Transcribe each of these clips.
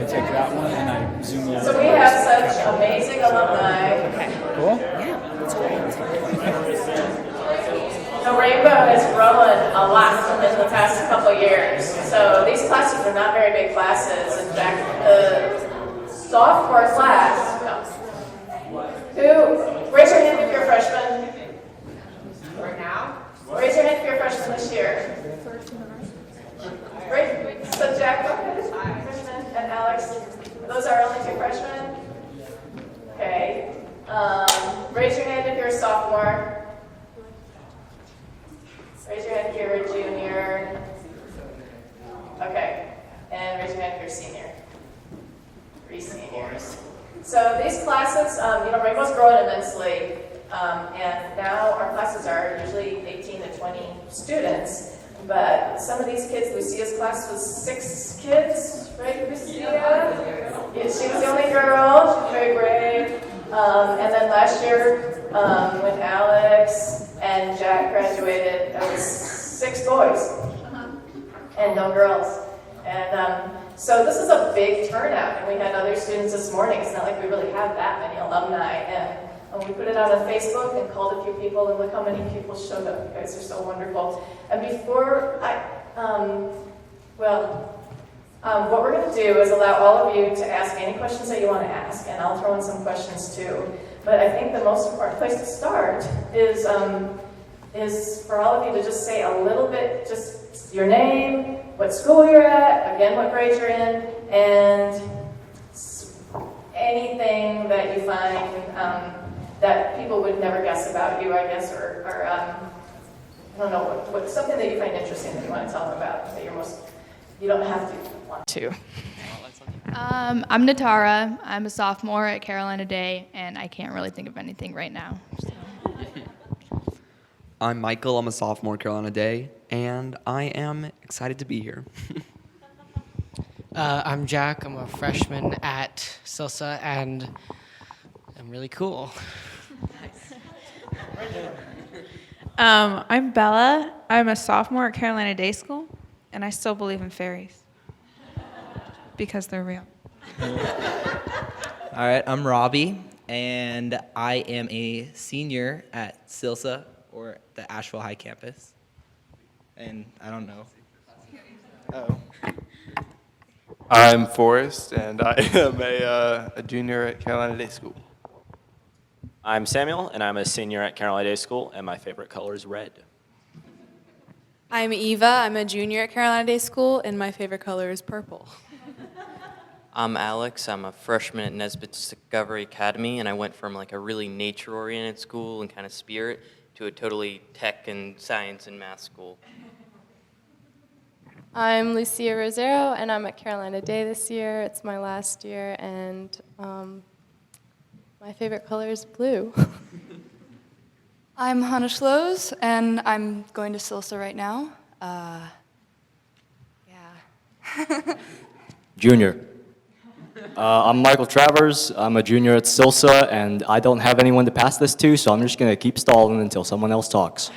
take that one, and I zoom in. So we have such amazing alumni. Okay. Cool. Yeah, that's great. The rainbow has grown a lot in the past couple years. So these classes are not very big classes. In fact, the sophomore class, raise your hand if you're a freshman. Right now? Raise your hand if you're a freshman this year. Right, so Jack, freshman, and Alex, those are only two freshmen? Okay. Raise your hand if you're a sophomore. Raise your hand if you're a junior. Okay. And raise your hand if you're a senior. 3 seniors. So these classes, Rainbow's growing immensely. And now our classes are usually 18 to 20 students. But some of these kids, Lucia's class was 6 kids, right, Lucia? Yeah, she was the only girl. She was very brave. And then last year, when Alex and Jack graduated, there was 6 boys and no girls. And so this is a big turnout. And we had other students this morning. It's not like we really have that many alumni. And we put it out on Facebook and called a few people, and look how many people showed up. You guys are so wonderful. And before what we're going to do is allow all of you to ask any questions that you want to ask, and I'll throw in some questions too. But I think the most important place to start is for all of you to just say a little bit, just your name, what school you're at, again, what grade you're in, and anything that you find that people would never guess about you, I guess, or I don't know, what something that you find interesting that you want to tell them about, that you don't have to want to. I'm Natara. I'm a sophomore at Carolina Day, and I can't really think of anything right now. So. I'm Michael. I'm a sophomore at Carolina Day, and I am excited to be here. I'm Jack. I'm a freshman at Silsa, and I'm really cool. I'm Bella. I'm a sophomore at Carolina Day School, and I still believe in fairies because they're real. All right, I'm Robbie, and I am a senior at Silsa, or the Asheville High campus. And I don't know. Oh. I'm Forrest, and I am a junior at Carolina Day School. I'm Samuel, and I'm a senior at Carolina Day School, and my favorite color is red. I'm Eva. I'm a junior at Carolina Day School, and my favorite color is purple. I'm Alex. I'm a freshman at Nesbitt Discovery Academy, and I went from like a really nature-oriented school and kind of spirit to a totally tech and science and math school. I'm Lucia Rosero, and I'm at Carolina Day this year. It's my last year, and my favorite color is blue. I'm Hannah Schloes, and I'm going to Silsa right now. Junior. I'm Michael Travers. I'm a junior at Silsa, and I don't have anyone to pass this to, so I'm just going to keep stalling until someone else talks.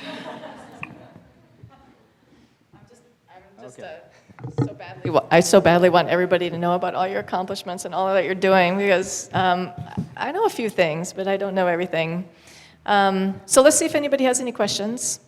I so badly want everybody to know about all your accomplishments and all that you're doing, because I know a few things, but I don't know everything. So let's see if anybody has any questions.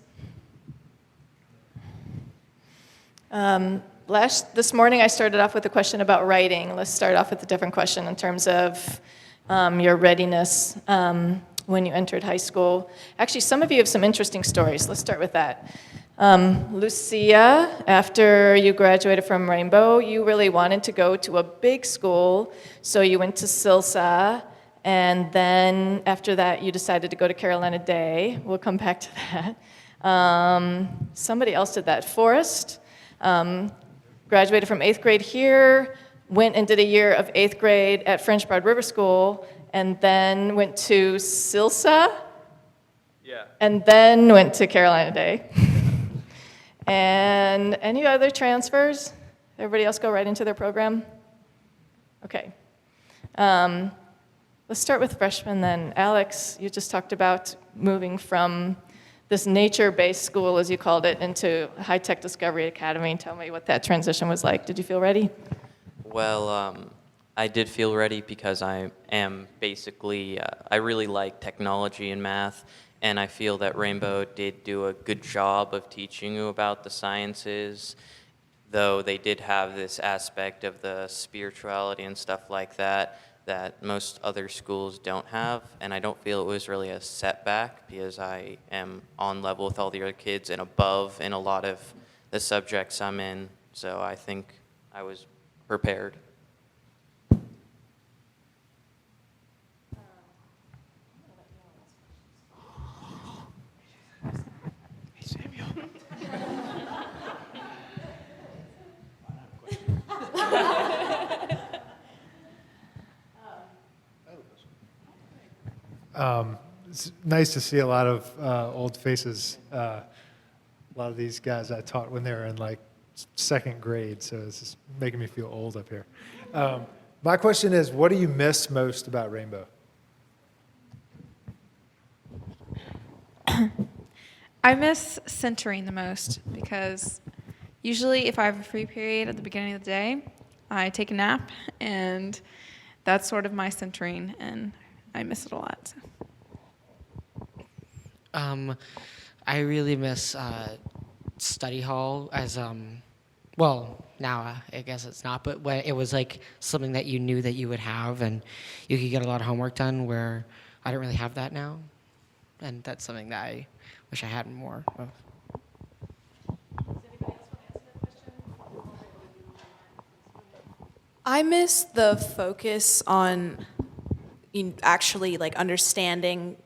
This morning I started off with a question about writing. Let's start off with a different question in terms of your readiness when you entered high school. Actually, some of you have some interesting stories. Let's start with that. Lucia, after you graduated from Rainbow, you really wanted to go to a big school, so you went to Silsa, and then after that you decided to go to Carolina Day. We'll come back to that. Somebody else did that. Forrest graduated from 8th grade here, went and did a year of 8th grade at French Broad River School, and then went to Silsa, and then went to Carolina Day. And any other transfers? Everybody else go right into their program? Okay. Let's start with freshmen then. Alex, you just talked about moving from this nature-based school, as you called it, into High-Tech Discovery Academy. Tell me what that transition was like. Did you feel ready? Well, I did feel ready because I am basically, I really like technology and math, and I feel that Rainbow did do a good job of teaching you about the sciences, though they did have this aspect of the spirituality and stuff like that that most other schools don't have, and I don't feel it was really a setback because I am on level with all the other kids and above in a lot of the subjects I'm in, so I think I was prepared. It's nice to see a lot of old faces. A lot of these guys I taught when they were in like second grade, so it's just making me feel old up here. My question is, what do you miss most about Rainbow? I miss centering the most because usually if I have a free period at the beginning of the day, I take a nap, and that's sort of my centering, and I miss it a lot. So. I really miss study hall as well, now I guess it's not, but when it was like something that you knew that you would have, and you could get a lot of homework done, where I don't really have that now, and that's something that I wish I had more of. I miss the focus on actually like understanding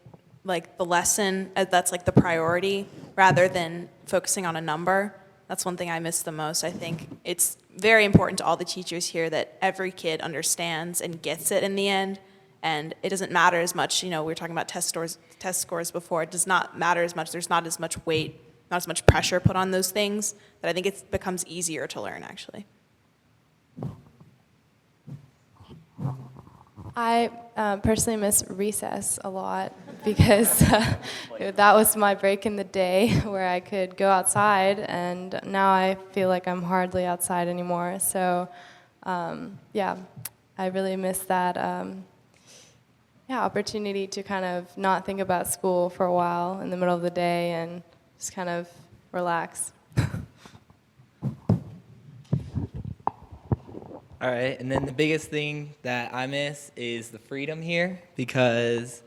like the lesson that's like the priority rather than focusing on a number. That's one thing I miss the most. I think it's very important to all the teachers here that every kid understands and gets it in the end. And it doesn't matter as much, we were talking about test scores before. It does not matter as much. There's not as much weight, not as much pressure put on those things, that I think it becomes easier to learn actually. I personally miss recess a lot because that was my break in the day where I could go outside, and now I feel like I'm hardly outside anymore. So, yeah, I really miss that opportunity to kind of not think about school for a while in the middle of the day and just kind of relax. All right, and then the biggest thing that I miss is the freedom here, because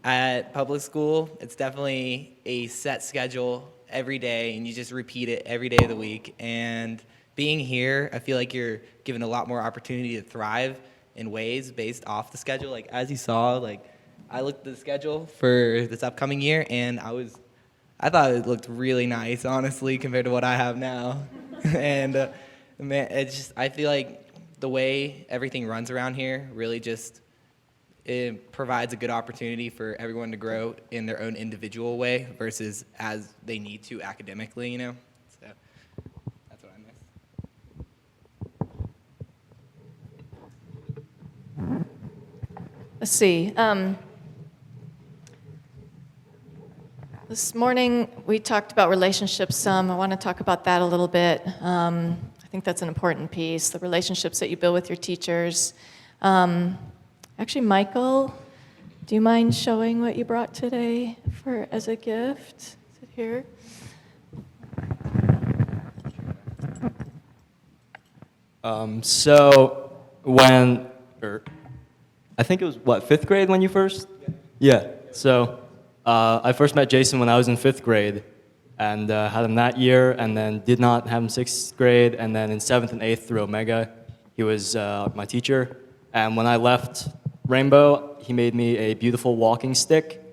at public school, it's definitely a set schedule every day, and you just repeat it every day of the week. And being here, I feel like you're given a lot more opportunity to thrive in ways based off the schedule. Like, as you saw, like, I looked at the schedule for this upcoming year, and I thought it looked really nice, honestly, compared to what I have now. And man, I feel like the way everything runs around here really just, it provides a good opportunity for everyone to grow in their own individual way versus as they need to academically, So that's what I miss. Let's see. This morning we talked about relationships some. I want to talk about that a little bit. I think that's an important piece, the relationships that you build with your teachers. Actually, Michael, do you mind showing what you brought today as a gift? Is it here? So when, I think it was, fifth grade when you first? Yeah. So I first met Jason when I was in fifth grade, and had him that year, and then did not have him sixth grade, and then in seventh and eighth through Omega, he was my teacher. And when I left Rainbow, he made me a beautiful walking stick,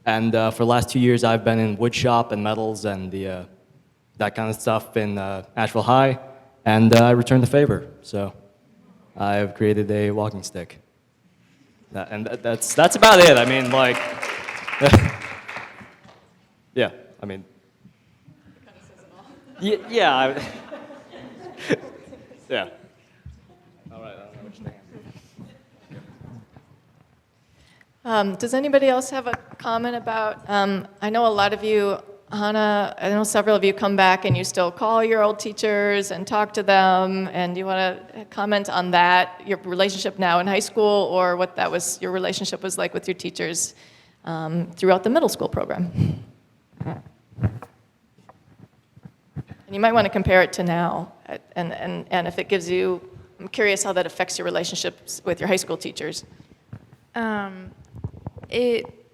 and for the last 2 years, I've been in wood shop and metals and that kind of stuff in Asheville High, and I returned the favor. So I've created a walking stick. That's about it. I mean, like, yeah, I mean, yeah, yeah. Yeah. All right, I don't know which thing. Does anybody else have a comment about, I know a lot of you Hannah, I know several of you come back and you still call your old teachers and talk to them, and do you want to comment on that, your relationship now in high school, or what that was, your relationship was like with your teachers throughout the middle school program? And you might want to compare it to now, and if it gives you, I'm curious how that affects your relationships with your high school teachers.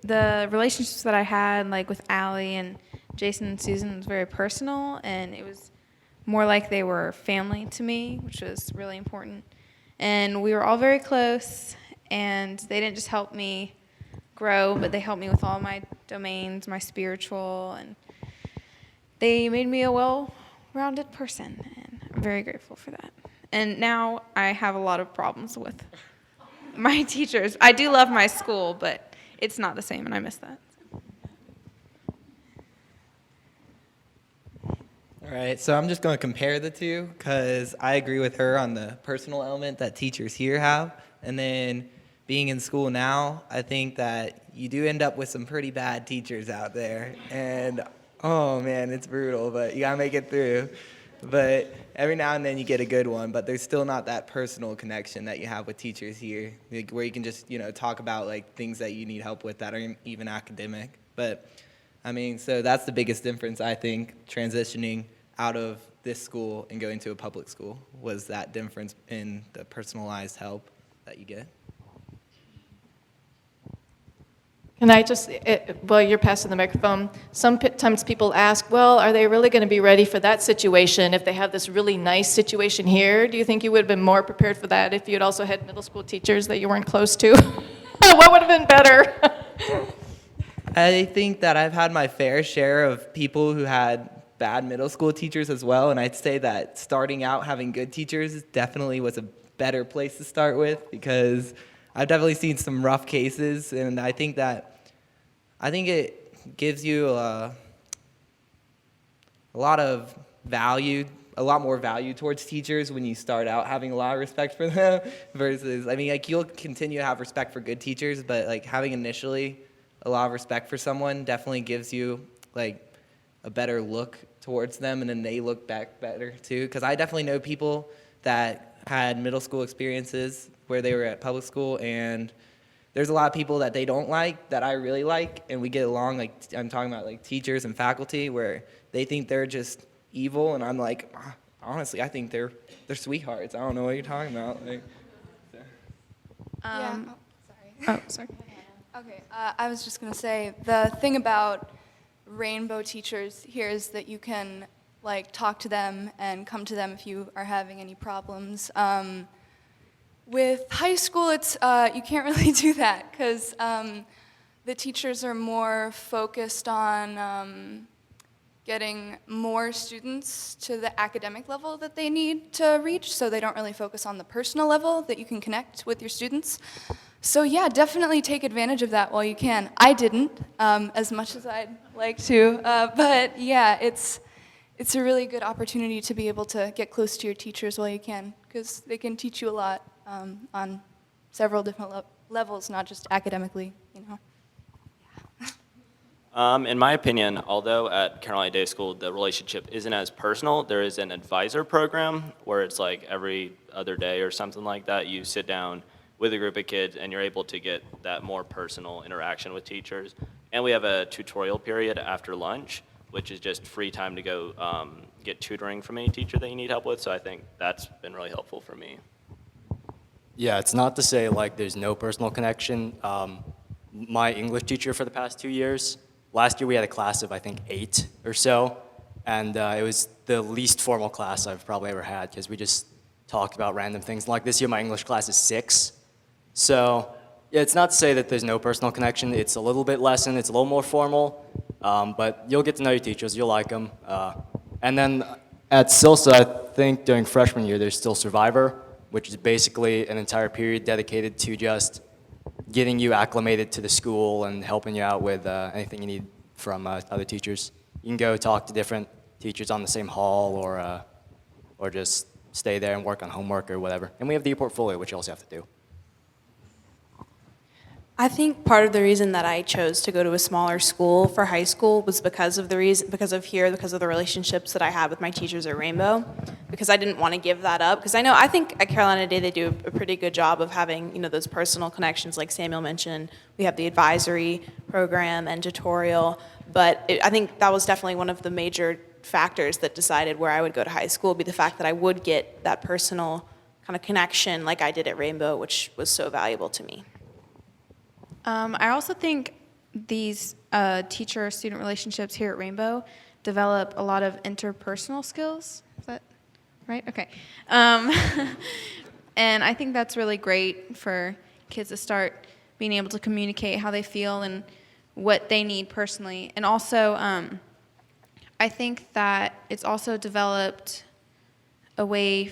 The relationships that I had, like with Allie and Jason and Susan, was very personal, and it was more like they were family to me, which was really important. And we were all very close, and they didn't just help me grow, but they helped me with all my domains, my spiritual, and they made me a well-rounded person, and I'm very grateful for that. And now I have a lot of problems with my teachers. I do love my school, but it's not the same, and I miss that. All right, so I'm just going to compare the two because I agree with her on the personal element that teachers here have. And then being in school now, I think that you do end up with some pretty bad teachers out there. And, oh, man, it's brutal, but you got to make it through. But every now and then you get a good one, but there's still not that personal connection that you have with teachers here, like, where you can just, talk about, like, things that you need help with that aren't even academic. But, I mean, so that's the biggest difference, I think, transitioning out of this school and going to a public school, was that difference in the personalized help that you get. Can I just, while you're passing the microphone, sometimes people ask, well, are they really going to be ready for that situation if they have this really nice situation here? Do you think you would have been more prepared for that if you had also had middle school teachers that you weren't close to? What would have been better? I think that I've had my fair share of people who had bad middle school teachers as well, and I'd say that starting out having good teachers definitely was a better place to start with, because I've definitely seen some rough cases, and I think it gives you a lot of value, a lot more value towards teachers when you start out having a lot of respect for them versus, I mean, like, you'll continue to have respect for good teachers, but like having initially a lot of respect for someone definitely gives you like a better look towards them, and then they look back better too. Because I definitely know people that had middle school experiences where they were at public school, and there's a lot of people that they don't like that I really like, and we get along. Like, I'm talking about like teachers and faculty, where they think they're just evil, and I'm like, honestly, I think they're sweethearts. I don't know what you're talking about. Like, so. Sorry. Okay, I was just gonna say, the thing about rainbow teachers here is that you can like talk to them and come to them if you are having any problems. With high school, it's you can't really do that because the teachers are more focused on getting more students to the academic level that they need to reach, so they don't really focus on the personal level that you can connect with your students. So yeah, definitely take advantage of that while you can. I didn't, as much as I'd like to, but yeah, it's a really good opportunity to be able to get close to your teachers while you can, because they can teach you a lot on several different levels, not just academically, In my opinion, although at Carolina Day School the relationship isn't as personal, there is an advisor program where it's like every other day or something like that, you sit down with a group of kids and you're able to get that more personal interaction with teachers. And we have a tutorial period after lunch, which is just free time to go get tutoring from any teacher that you need help with. So I think that's been really helpful for me. Yeah, it's not to say like there's no personal connection. My English teacher for the past 2 years, last year we had a class of I think 8 or so, and it was the least formal class I've probably ever had because we just talked about random things. Like this year my English class is 6. So yeah, it's not to say that there's no personal connection. It's a little bit lessened. It's a little more formal, but you'll get to know your teachers. You'll like them. And then at Silsa, I think during freshman year, there's still Survivor, which is basically an entire period dedicated to just getting you acclimated to the school and helping you out with anything you need from other teachers. You can go talk to different teachers on the same hall, or just stay there and work on homework or whatever. And we have the portfolio, which you also have to do. I think part of the reason that I chose to go to a smaller school for high school was because of the relationships that I had with my teachers at Rainbow, because I didn't want to give that up. Because I think at Carolina Day they do a pretty good job of having, those personal connections, like Samuel mentioned. We have the advisory program and tutorial, but I think that was definitely one of the major factors that decided where I would go to high school, would be the fact that I would get that personal kind of connection like I did at Rainbow, which was so valuable to me. I also think these teacher-student relationships here at Rainbow develop a lot of interpersonal skills. Is that right? Okay. And I think that's really great for kids to start being able to communicate how they feel and what they need personally. And also, I think that it's also developed a way,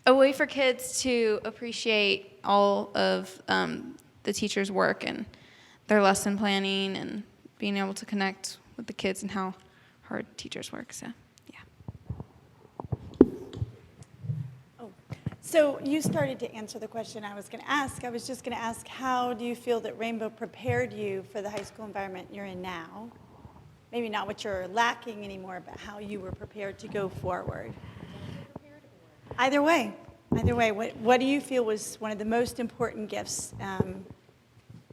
a way for kids to appreciate all of the teacher's work and their lesson planning and being able to connect with the kids and how hard teachers work. So, yeah. So you started to answer the question I was going to ask. I was just going to ask, how do you feel that Rainbow prepared you for the high school environment you're in now? Maybe not what you're lacking anymore, but how you were prepared to go forward. Either way, what do you feel was one of the most important gifts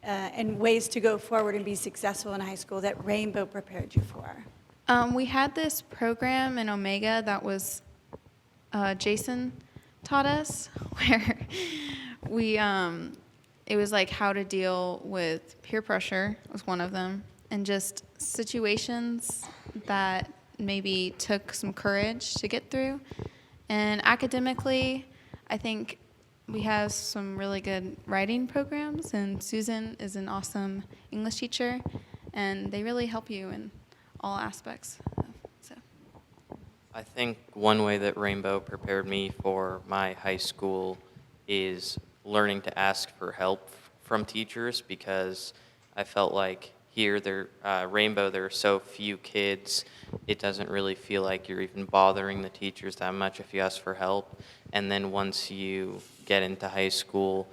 and ways to go forward and be successful in high school that Rainbow prepared you for? We had this program in Omega that was Jason taught us, where it was like how to deal with peer pressure was one of them, and just situations that maybe took some courage to get through. And academically, I think we have some really good writing programs, and Susan is an awesome English teacher, and they really help you in all aspects. So, I think one way that Rainbow prepared me for my high school is learning to ask for help from teachers, because I felt like here, Rainbow, there are so few kids, it doesn't really feel like you're even bothering the teachers that much if you ask for help. And then once you get into high school,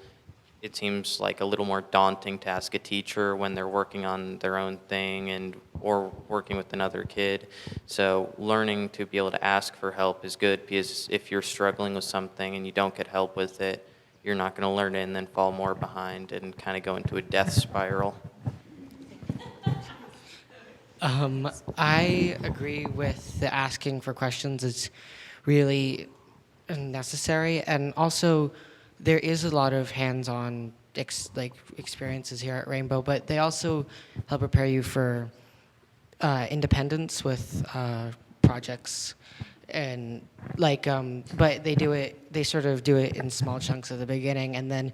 it seems like a little more daunting to ask a teacher when they're working on their own thing or working with another kid. So learning to be able to ask for help is good, because if you're struggling with something and you don't get help with it, you're not going to learn it and then fall more behind and kind of go into a death spiral. I agree with the asking for questions. It's really necessary, and also there is a lot of hands-on experiences here at Rainbow, but they also help prepare you for independence with projects, and but they sort of do it in small chunks at the beginning, and then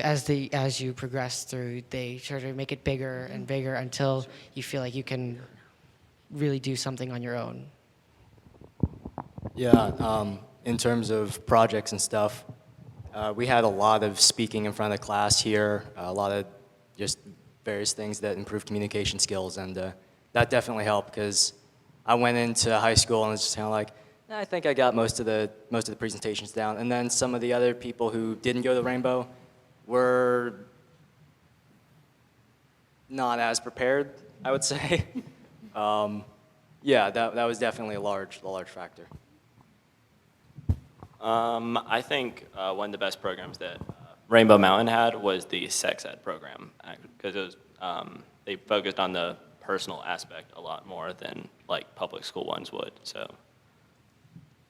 as you progress through, they sort of make it bigger and bigger until you feel like you can really do something on your own. Yeah, in terms of projects and stuff, we had a lot of speaking in front of the class here, a lot of just various things that improve communication skills, and that definitely helped, because I went into high school and it's just kind of like, I think I got most of the presentations down, and then some of the other people who didn't go to Rainbow were not as prepared, I would say. Yeah, that was definitely a large factor. I think one of the best programs that Rainbow Mountain had was the sex ed program, because it was they focused on the personal aspect a lot more than like public school ones would. So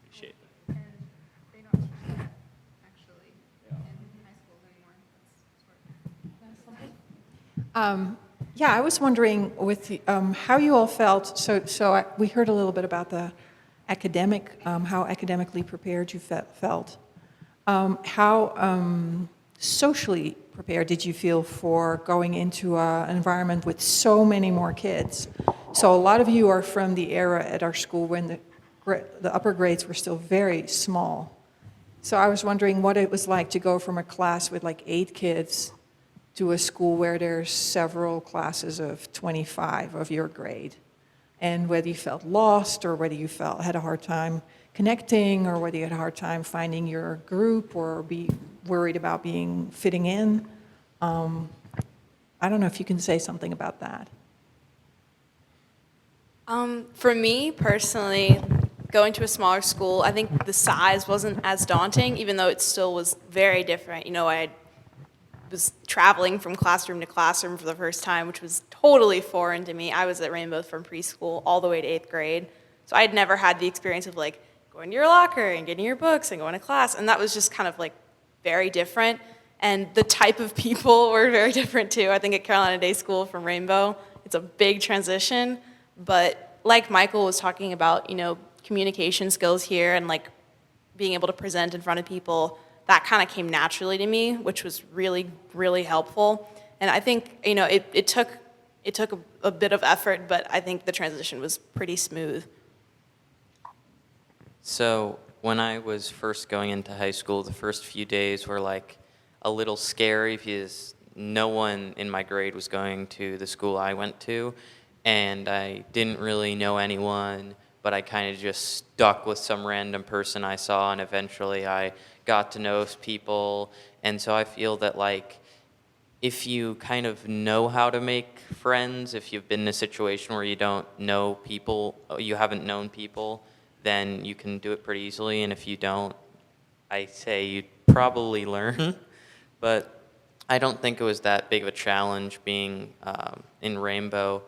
appreciate it. Yeah, I was wondering with how you all felt. We heard a little bit about the how academically prepared you felt. How socially prepared did you feel for going into an environment with so many more kids? So a lot of you are from the era at our school when the upper grades were still very small. So I was wondering what it was like to go from a class with like 8 kids to a school where there's several classes of 25 of your grade. and whether you felt lost or whether you had a hard time connecting or whether you had a hard time finding your group or be worried about fitting in. I don't know if you can say something about that. For me personally, going to a smaller school, I think the size wasn't as daunting, even though it still was very different. You know, I was traveling from classroom to classroom for the first time, which was totally foreign to me. I was at Rainbow from preschool all the way to 8th grade. So I had never had the experience of like going to your locker and getting your books and going to class. And that was just kind of like very different. And the type of people were very different too. I think at Carolina Day School from Rainbow, it's a big transition. But like Michael was talking about, you know, communication skills here and like being able to present in front of people, that kind of came naturally to me, which was really, really helpful. And I think, you know, it took a bit of effort, but I think the transition was pretty smooth. So when I was first going into high school, the first few days were like a little scary because no one in my grade was going to the school I went to, and I didn't really know anyone, but I kind of just stuck with some random person I saw, and eventually I got to know people. And so I feel that like if you kind of know how to make friends, if you've been in a situation where you don't know people, you haven't known people, then you can do it pretty easily. And if you don't, I say you'd probably learn. But I don't think it was that big of a challenge being in Rainbow.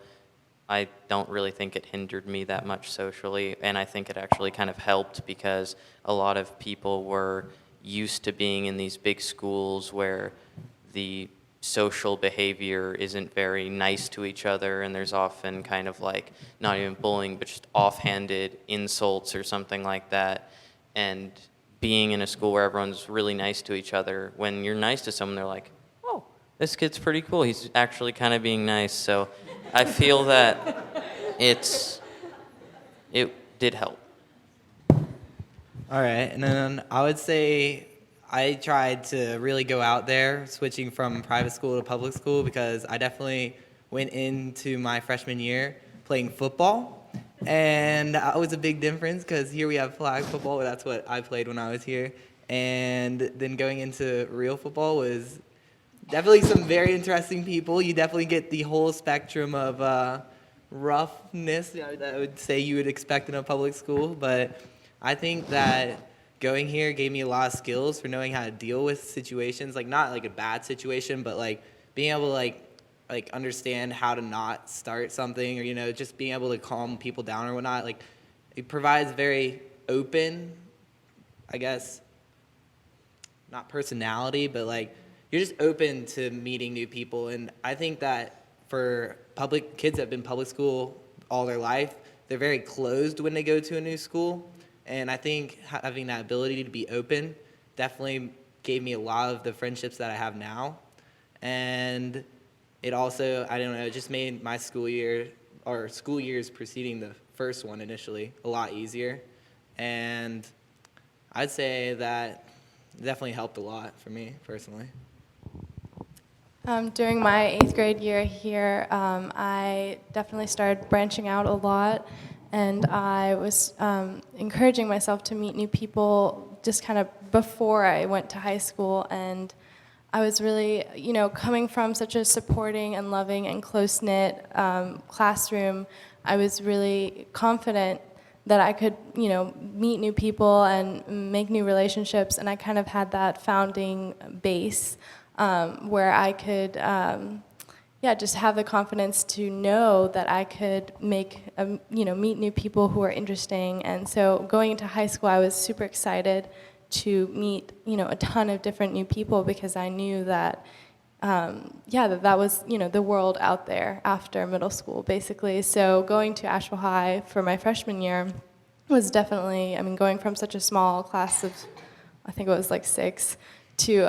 I don't really think it hindered me that much socially, and I think it actually kind of helped because a lot of people were used to being in these big schools where the social behavior isn't very nice to each other, and there's often kind of like not even bullying, but just offhanded insults or something like that. And being in a school where everyone's really nice to each other, when you're nice to someone, they're like, oh, this kid's pretty cool. He's actually kind of being nice. So I feel that it did help. All right, and then I would say I tried to really go out there, switching from private school to public school, because I definitely went into my freshman year playing football, and that was a big difference because here we have flag football. That's what I played when I was here, and then going into real football was definitely some very interesting people. You definitely get the whole spectrum of roughness that I would say you would expect in a public school, but I think that going here gave me a lot of skills for knowing how to deal with situations, like not like a bad situation, but like being able to like understand how to not start something, or, you know, just being able to calm people down or whatnot. Like it provides very open, I guess, not personality, but like you're just open to meeting new people. And I think that for public kids that have been public school all their life, they're very closed when they go to a new school. And I think having that ability to be open definitely gave me a lot of the friendships that I have now. And it also, I don't know, it just made my school year, or school years preceding the first one initially, a lot easier. And I'd say that definitely helped a lot for me personally. During my 8th grade year here, I definitely started branching out a lot, and I was encouraging myself to meet new people just kind of before I went to high school. And I was really, you know, coming from such a supporting and loving and close-knit classroom, I was really confident that I could, you know, meet new people and make new relationships, and I kind of had that founding base where I could, just have the confidence to know that I could make, meet new people who are interesting. And so going into high school, I was super excited to meet, a ton of different new people, because I knew that, that was, the world out there after middle school, basically. So going to Asheville High for my freshman year was definitely, going from such a small class of, I think it was like 6, to,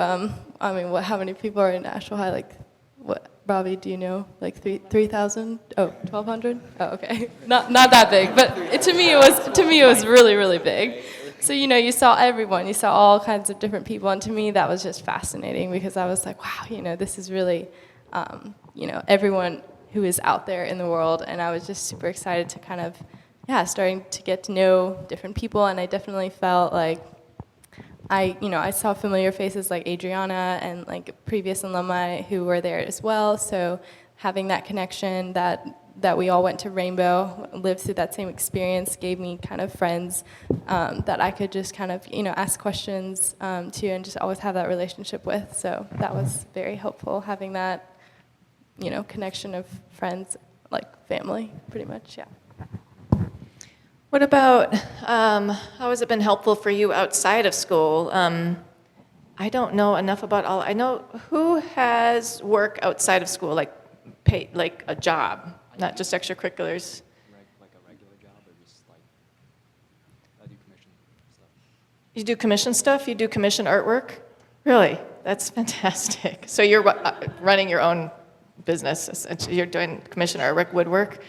how many people are in Asheville High? Like, what, Robbie, do you know? Like 3,000? Oh, 1,200? Oh, okay. Not that big, but to me it was really, really big. So, you saw everyone, you saw all kinds of different people, and to me that was just fascinating, because I was like, wow, this is really, everyone who is out there in the world, and I was just super excited to kind of, yeah, starting to get to know different people, and I definitely felt like I saw familiar faces like Adriana and like previous alumni who were there as well, so having that connection that we all went to Rainbow, lived through that same experience, gave me kind of friends that I could just kind of, ask questions to and just always have that relationship with. So that was very helpful, having that, connection of friends, like family, pretty much, yeah. What about, how has it been helpful for you outside of school? I don't know enough about all, I know, who has work outside of school, like a job, not just extracurriculars? Like a regular job, or just like I do commission stuff. You do commission stuff? You do commission artwork? Really? That's fantastic. So you're running your own business, essentially. You're doing commission artwork, woodwork.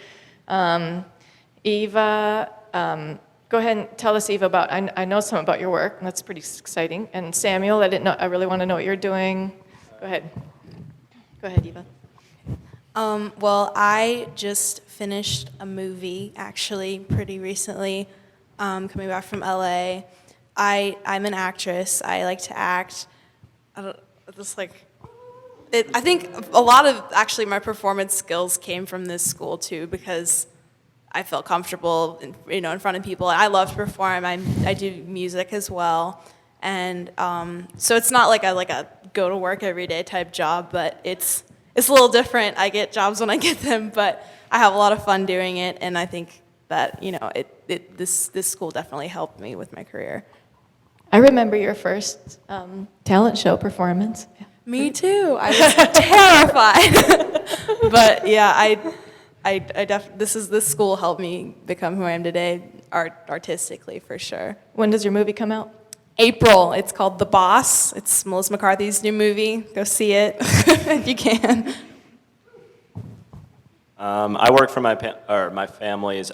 Eva, go ahead and tell us, Eva, about, I know some about your work, and that's pretty exciting. And Samuel, I really want to know what you're doing. Go ahead. Go ahead, Eva. Well, I just finished a movie, actually, pretty recently, coming back from LA. I'm an actress. I like to act. I think a lot of, actually, my performance skills came from this school, too, because I felt comfortable, in front of people. I love to perform. I do music as well. And so it's not like a go to work every day type job, but it's a little different. I get jobs when I get them, but I have a lot of fun doing it, and I think that, this school definitely helped me with my career. I remember your first talent show performance. Yeah. Me too. I was terrified. But yeah, this school helped me become who I am today, artistically for sure. When does your movie come out? April. It's called The Boss. It's Melissa McCarthy's new movie. Go see it if you can. I work for my family's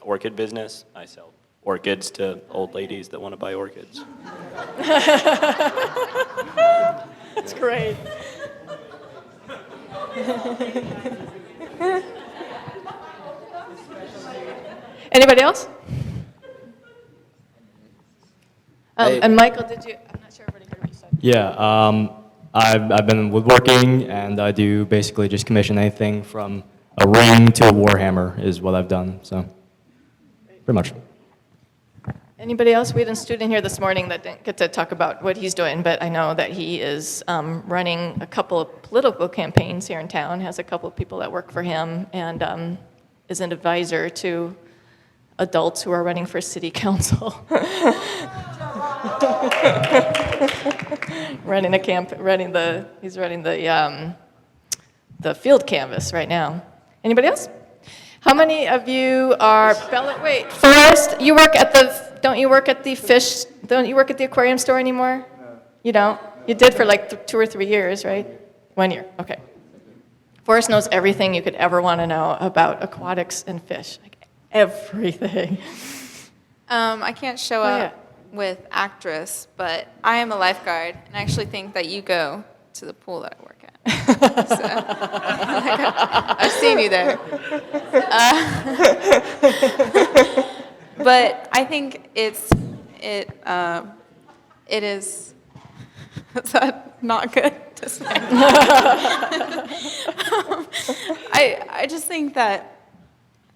orchid business. I sell orchids to old ladies that want to buy orchids. That's great. Anybody else? And Michael, did you? I'm not sure everybody heard what you said. Yeah, I've been woodworking, and I do basically just commission anything from a ring to a warhammer is what I've done. So, pretty much. Anybody else? We had a student here this morning that didn't get to talk about what he's doing, but I know that he is running a couple of political campaigns here in town, has a couple of people that work for him, and is an advisor to adults who are running for city council. He's running the field canvas right now. Anybody else? How many of you are wait, Forrest, don't you work at the aquarium store anymore? No. You don't? You did for like 2 or 3 years, right? 1 year, okay. Forrest knows everything you could ever want to know about aquatics and fish, like everything. I can't show up with actress, but I am a lifeguard, and I actually think that you go to the pool that I work at. So, I've seen you there. But I think it is. Is that not good to say? I just think that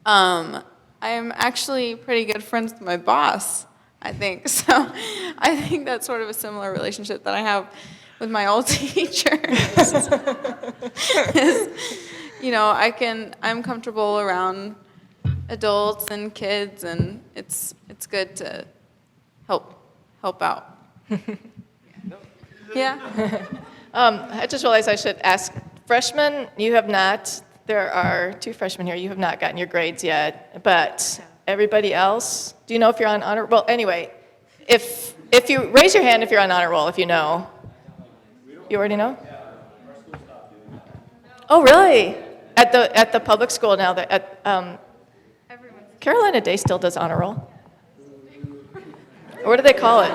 I am actually pretty good friends with my boss, I think. So I think that's sort of a similar relationship that I have with my old teachers. I'm comfortable around adults and kids, and it's good to help out. Yeah. I just realized I should ask freshmen. You have not. There are 2 freshmen here. You have not gotten your grades yet, but everybody else. Do you know if you're on honor? Well, anyway, if you raise your hand if you're on honor roll, if you know. You already know? Oh, really? At the public school now, Carolina Day still does honor roll. What do they call it?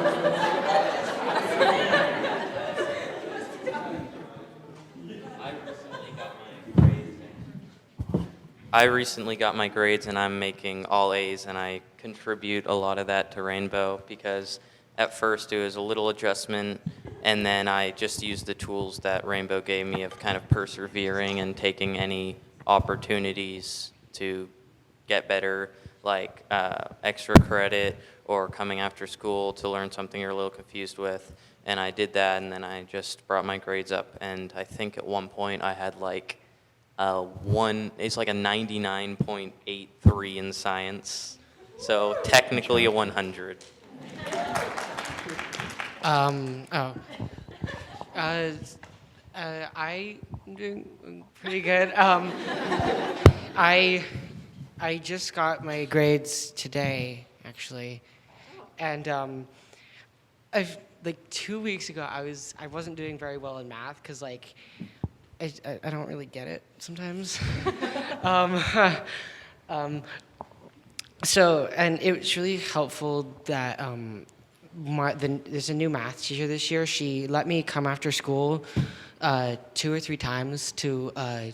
I recently got my grades and I'm making all A's, and I contribute a lot of that to Rainbow because at first it was a little adjustment, and then I just used the tools that Rainbow gave me of kind of persevering and taking any opportunities to get better, like extra credit or coming after school to learn something you're a little confused with. And I did that, and then I just brought my grades up, and I think at one point I had like it's like a 99.83 in science, so technically a 100. I'm doing pretty good. I just got my grades today, actually, and I've like 2 weeks ago I wasn't doing very well in math because like I don't really get it sometimes. So, and it was really helpful that there's a new math teacher this year. She let me come after school 2 or 3 times to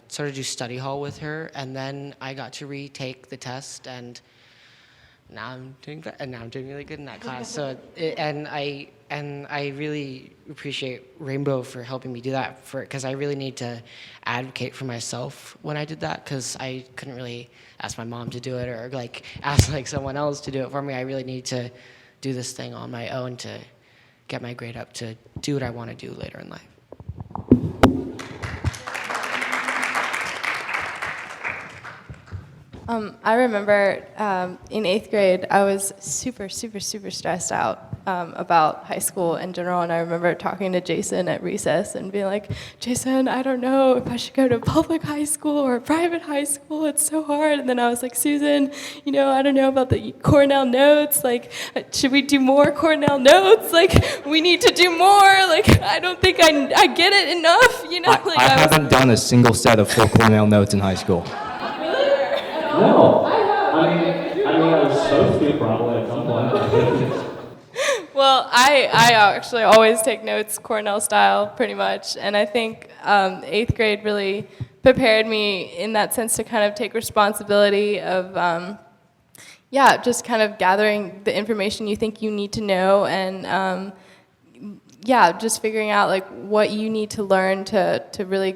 sort of do study hall with her, and then I got to retake the test, and now I'm doing really good in that class. So, I really appreciate Rainbow for helping me do that, because I really need to advocate for myself when I did that, because I couldn't really ask my mom to do it or like ask like someone else to do it for me. I really need to do this thing on my own to get my grade up to do what I want to do later in life. I remember in 8th grade, I was super stressed out about high school in general, and I remember talking to Jason at recess and being like, Jason, I don't know if I should go to a public high school or a private high school, it's so hard. And then I was like, Susan, I don't know about the Cornell notes, like, should we do more Cornell notes? Like, we need to do more, like, I don't think I get it enough, I haven't done a single set of full Cornell notes in high school. No, I mean I was supposed to probably at some point. Well, I actually always take notes Cornell style, pretty much, and I think 8th grade really prepared me in that sense to kind of take responsibility of, just kind of gathering the information you think you need to know, and just figuring out like what you need to learn to really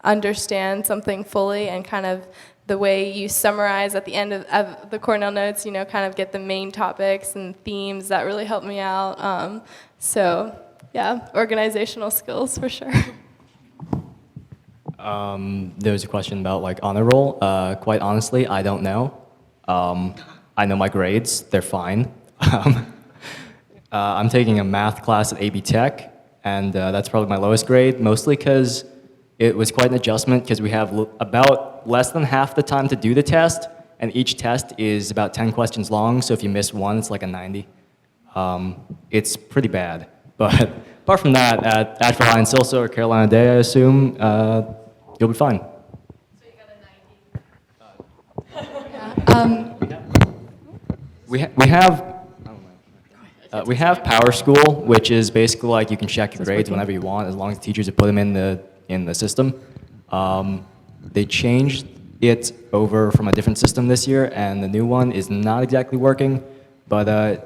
understand something fully, and kind of the way you summarize at the end of the Cornell notes, kind of get the main topics and themes. That really helped me out. Organizational skills for sure. There was a question about like honor roll. Quite honestly, I don't know. I know my grades, they're fine. I'm taking a math class at AB Tech, and that's probably my lowest grade, mostly because it was quite an adjustment, because we have about less than half the time to do the test, and each test is about 10 questions long, so if you miss one, it's like a 90. It's pretty bad. But apart from that, at Asheville High and Silsa or Carolina Day, I assume, you'll be fine. So you got a 90? We have Power School, which is basically like you can check your grades whenever you want, as long as teachers have put them in the system. They changed it over from a different system this year, and the new one is not exactly working. But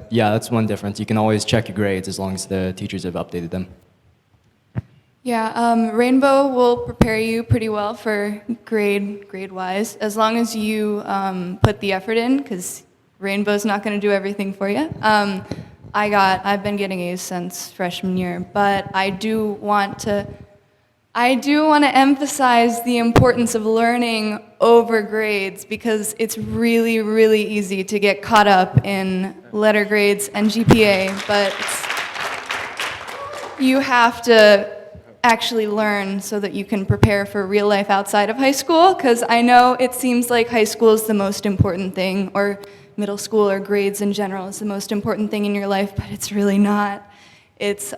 that's one difference. You can always check your grades as long as the teachers have updated them. Yeah, Rainbow will prepare you pretty well for grade-wise, as long as you put the effort in, because Rainbow's not going to do everything for you. I've been getting A's since freshman year, but I do want to emphasize the importance of learning over grades, because it's really, really easy to get caught up in letter grades and GPA, but you have to actually learn so that you can prepare for real life outside of high school, because I know it seems like high school is the most important thing, or middle school or grades in general is the most important thing in your life, but it's really not. It's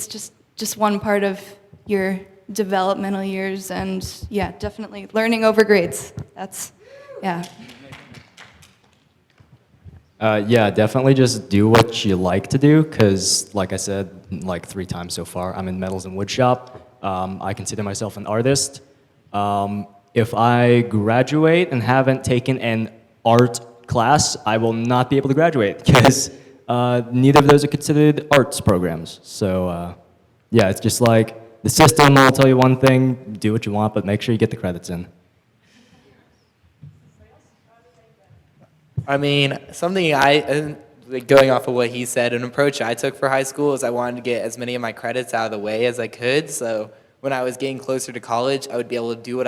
just one part of your developmental years, and yeah, definitely learning over grades. Definitely just do what you like to do, because like I said, like 3 times so far, I'm in metals and wood shop. I consider myself an artist. if I graduate and haven't taken an art class, I will not be able to graduate because neither of those are considered arts programs. So yeah, it's just like the system will tell you one thing, do what you want, but make sure you get the credits in. I mean, like going off of what he said, an approach I took for high school is I wanted to get as many of my credits out of the way as I could. So when I was getting closer to college, I would be able to do what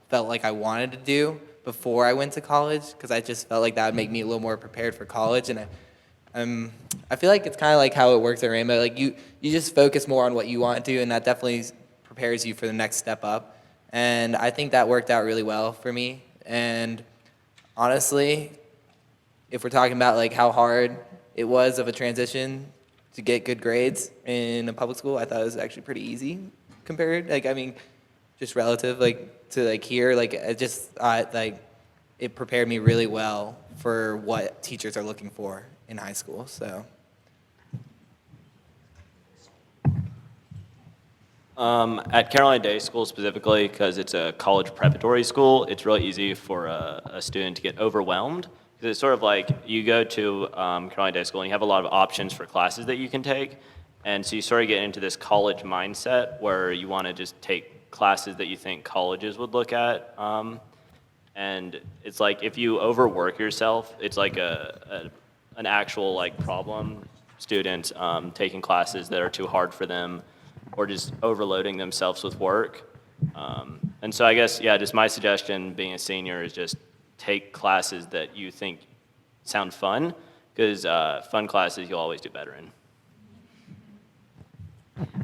felt like I wanted to do before I went to college, because I just felt like that would make me a little more prepared for college. And I feel like it's kind of like how it works at Rainbow. Like you just focus more on what you want to do, and that definitely prepares you for the next step up. And I think that worked out really well for me. And honestly, if we're talking about like how hard it was of a transition to get good grades in a public school, I thought it was actually pretty easy compared. Like, I mean, just relative, like to like here, like I just thought like it prepared me really well for what teachers are looking for in high school. So. At Carolina Day School specifically, because it's a college preparatory school, it's really easy for a student to get overwhelmed. Because it's sort of like you go to Carolina Day School and you have a lot of options for classes that you can take. And so you sort of get into this college mindset where you want to just take classes that you think colleges would look at. And it's like if you overwork yourself, it's like an actual like problem. Students taking classes that are too hard for them or just overloading themselves with work. And so I guess, yeah, just my suggestion being a senior is just take classes that you think sound fun, because fun classes you'll always do better in.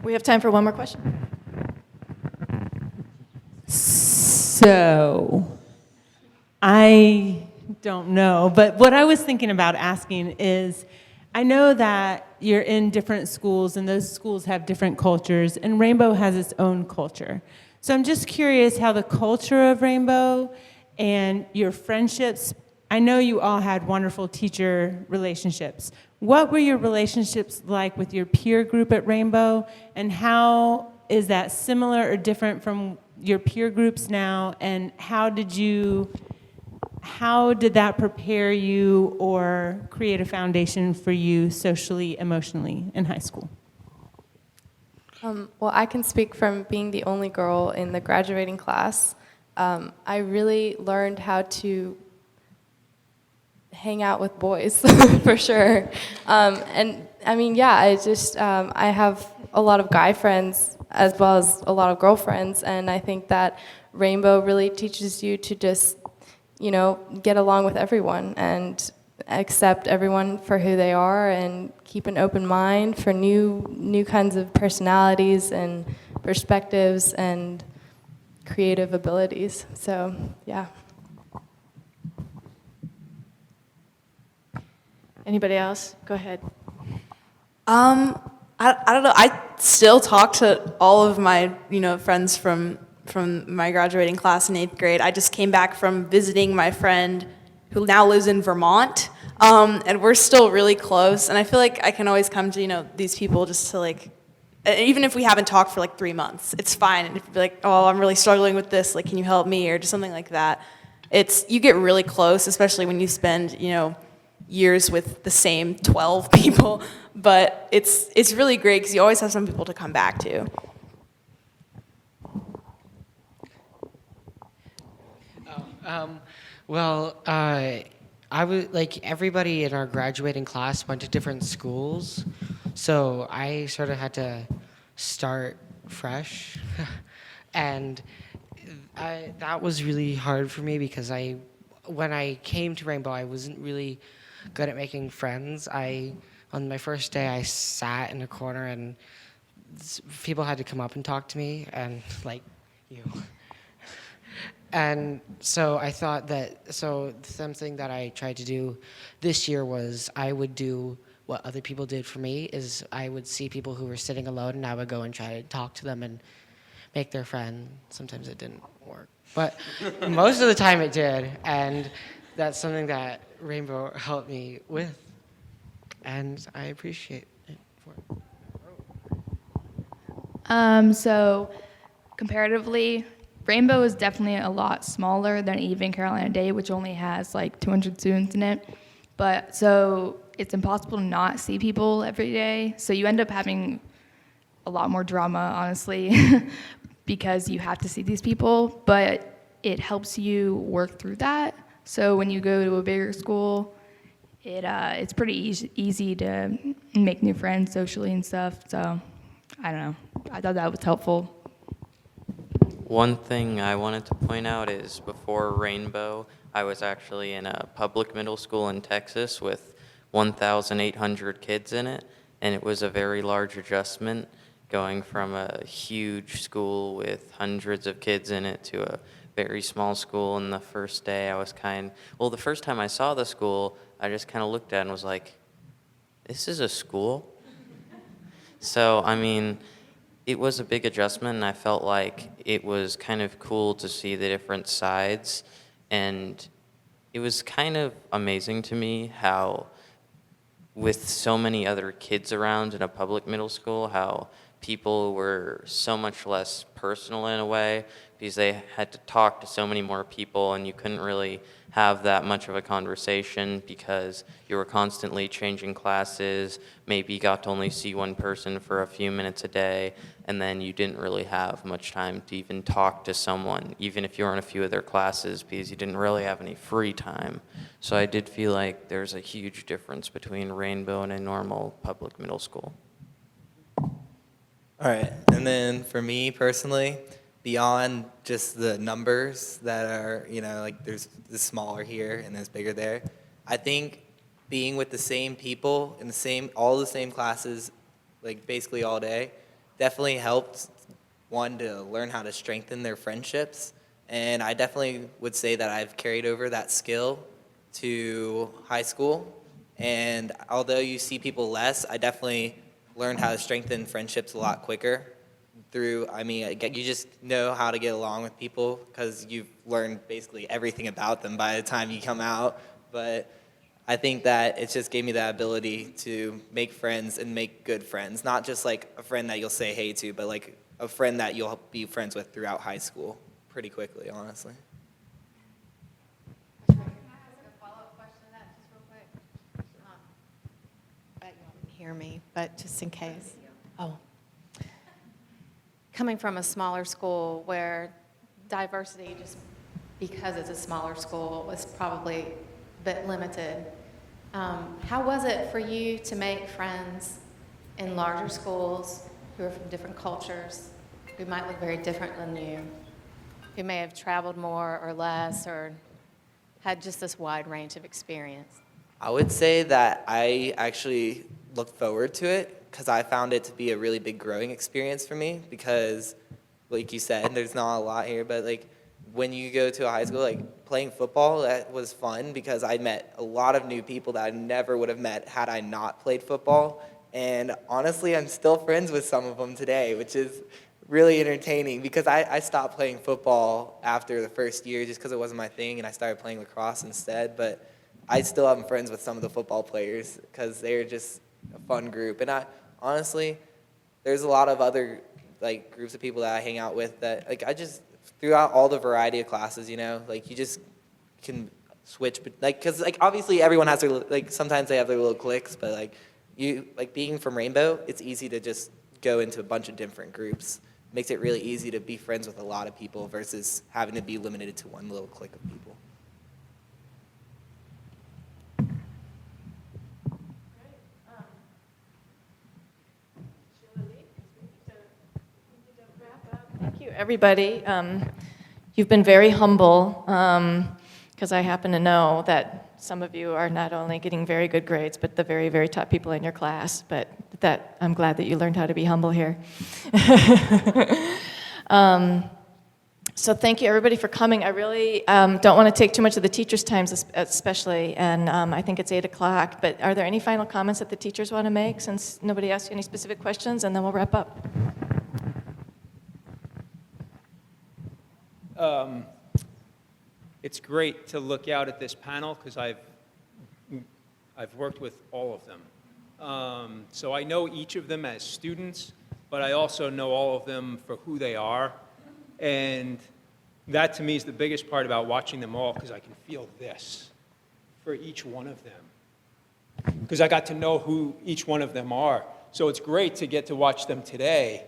We have time for one more question. So, I don't know, but what I was thinking about asking is, I know that you're in different schools and those schools have different cultures, and Rainbow has its own culture. So I'm just curious how the culture of Rainbow and your friendships, I know you all had wonderful teacher relationships. What were your relationships like with your peer group at Rainbow, and how is that similar or different from your peer groups now, and how did that prepare you or create a foundation for you socially, emotionally in high school? Well, I can speak from being the only girl in the graduating class. I really learned how to hang out with boys, for sure. And I mean, yeah, I have a lot of guy friends as well as a lot of girlfriends, and I think that Rainbow really teaches you to just, get along with everyone and accept everyone for who they are and keep an open mind for new kinds of personalities and perspectives and creative abilities. So, yeah. Anybody else? Go ahead. I don't know. I still talk to all of my, friends from my graduating class in 8th grade. I just came back from visiting my friend who now lives in Vermont, and we're still really close. And I feel like I can always come to, these people just to like, even if we haven't talked for like 3 months, it's fine. And if you're like, oh, I'm really struggling with this, like, can you help me, or just something like that. You get really close, especially when you spend, years with the same 12 people. But it's really great because you always have some people to come back to. I was like, everybody in our graduating class went to different schools, so I sort of had to start fresh, and that was really hard for me because when I came to Rainbow, I wasn't really good at making friends. On my first day, I sat in a corner and people had to come up and talk to me, and like you. And so I thought something that I tried to do this year was I would do what other people did for me, is I would see people who were sitting alone and I would go and try to talk to them and make their friend. Sometimes it didn't work, but most of the time it did, and that's something that Rainbow helped me with, and I appreciate it for it. So comparatively, Rainbow is definitely a lot smaller than even Carolina Day, which only has like 200 students in it. But so it's impossible to not see people every day. So you end up having a lot more drama, honestly, because you have to see these people. But it helps you work through that. So when you go to a bigger school, it's pretty easy to make new friends socially and stuff. So I don't know. I thought that was helpful. One thing I wanted to point out is before Rainbow, I was actually in a public middle school in Texas with 1,800 kids in it, and it was a very large adjustment going from a huge school with hundreds of kids in it to a very small school. And the first day I was the first time I saw the school, I just kind of looked at it and was like, this is a school? So, I mean, it was a big adjustment, and I felt like it was kind of cool to see the different sides. And it was kind of amazing to me how, with so many other kids around in a public middle school, how people were so much less personal in a way because they had to talk to so many more people, and you couldn't really have that much of a conversation because you were constantly changing classes, maybe got to only see one person for a few minutes a day, and then you didn't really have much time to even talk to someone, even if you were in a few of their classes, because you didn't really have any free time. So I did feel like there's a huge difference between Rainbow and a normal public middle school. All right, and then for me personally, beyond just the numbers that are, like there's the smaller here and there's bigger there, I think being with the same people in all the same classes, like basically all day, definitely helped one to learn how to strengthen their friendships. And I definitely would say that I've carried over that skill to high school. And although you see people less, I definitely learned how to strengthen friendships a lot quicker you just know how to get along with people because you've learned basically everything about them by the time you come out. But I think that it just gave me that ability to make friends and make good friends, not just like a friend that you'll say hey to, but like a friend that you'll be friends with throughout high school pretty quickly, honestly. Hear me, but just in case. Oh. Coming from a smaller school where diversity, just because it's a smaller school, was probably a bit limited, how was it for you to make friends in larger schools who are from different cultures, who might look very different than you, who may have traveled more or less or had just this wide range of experience? I would say that I actually look forward to it because I found it to be a really big growing experience for me because, like you said, there's not a lot here, but like when you go to a high school, like playing football, that was fun because I met a lot of new people that I never would have met had I not played football. And honestly, I'm still friends with some of them today, which is really entertaining because I stopped playing football after the first year just because it wasn't my thing, and I started playing lacrosse instead. But I still am friends with some of the football players because they're just a fun group. And honestly, there's a lot of other like groups of people that I hang out with that like I just throughout all the variety of classes, like you just can switch, but like because like obviously everyone has their like sometimes they have their little cliques, but like you like being from Rainbow, it's easy to just go into a bunch of different groups. It makes it really easy to be friends with a lot of people versus having to be limited to one little clique of people. Thank you, everybody. You've been very humble because I happen to know that some of you are not only getting very good grades, but the very, very top people in your class. But that I'm glad that you learned how to be humble here. So thank you, everybody, for coming. I really don't want to take too much of the teachers' time, especially, and I think it's 8 o'clock. But are there any final comments that the teachers want to make, since nobody asked you any specific questions, and then we'll wrap up. It's great to look out at this panel because I've worked with all of them. So I know each of them as students, but I also know all of them for who they are. And that to me is the biggest part about watching them all, because I can feel this for each one of them. Because I got to know who each one of them are. So it's great to get to watch them today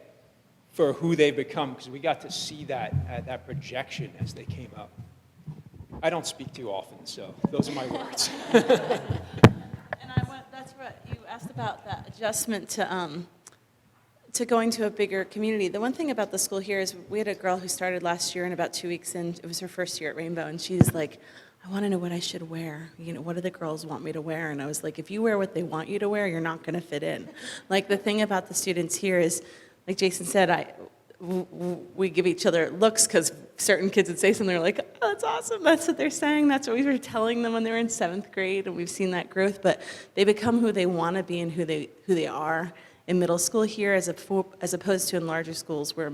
for who they've become, because we got to see that projection as they came up. I don't speak too often, so those are my words. And that's what you asked about, that adjustment to going to a bigger community. The one thing about the school here is we had a girl who started last year, and about 2 weeks in, it was her first year at Rainbow, and she's like, I want to know what I should wear. You know, what do the girls want me to wear? And I was like, if you wear what they want you to wear, you're not going to fit in. Like, the thing about the students here is, like Jason said, we give each other looks, because certain kids would say something, they're like, oh, that's awesome, that's what they're saying, that's what we were telling them when they were in 7th grade, and we've seen that growth, but they become who they want to be and who they are in middle school here, as opposed to in larger schools, where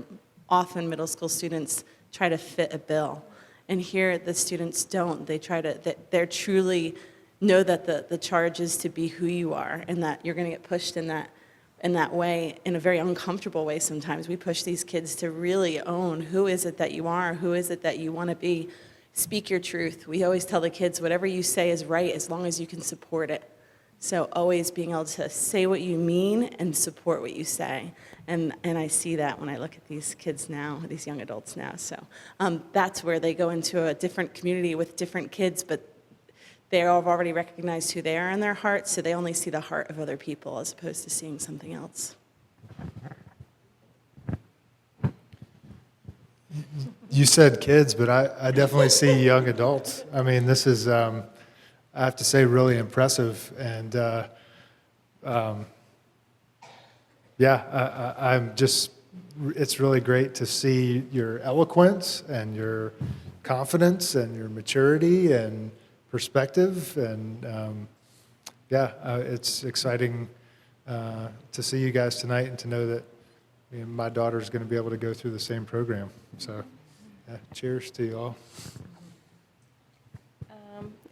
often middle school students try to fit a bill. And here, the students don't. They try to, they're truly know that the charge is to be who you are, and that you're going to get pushed in that way, in a very uncomfortable way sometimes. We push these kids to really own who is it that you are, who is it that you want to be. Speak your truth. We always tell the kids, whatever you say is right as long as you can support it. So always being able to say what you mean and support what you say. And I see that when I look at these kids now, these young adults now. So that's where they go into a different community with different kids, but they have already recognized who they are in their hearts, so they only see the heart of other people as opposed to seeing something else. You said kids, but I definitely see young adults. I mean, this is, I have to say, really impressive. And yeah, I'm just, it's really great to see your eloquence and your confidence and your maturity and perspective. And yeah, it's exciting to see you guys tonight and to know that my daughter's going to be able to go through the same program. So yeah, cheers to you all.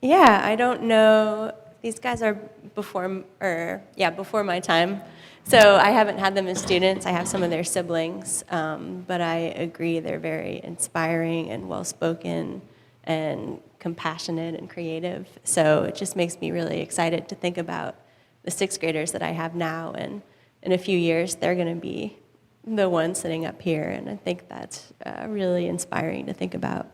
Yeah, I don't know. These guys are before my time. So I haven't had them as students. I have some of their siblings. But I agree they're very inspiring and well-spoken and compassionate and creative. So it just makes me really excited to think about the 6th graders that I have now. And in a few years, they're going to be the ones sitting up here. And I think that's really inspiring to think about.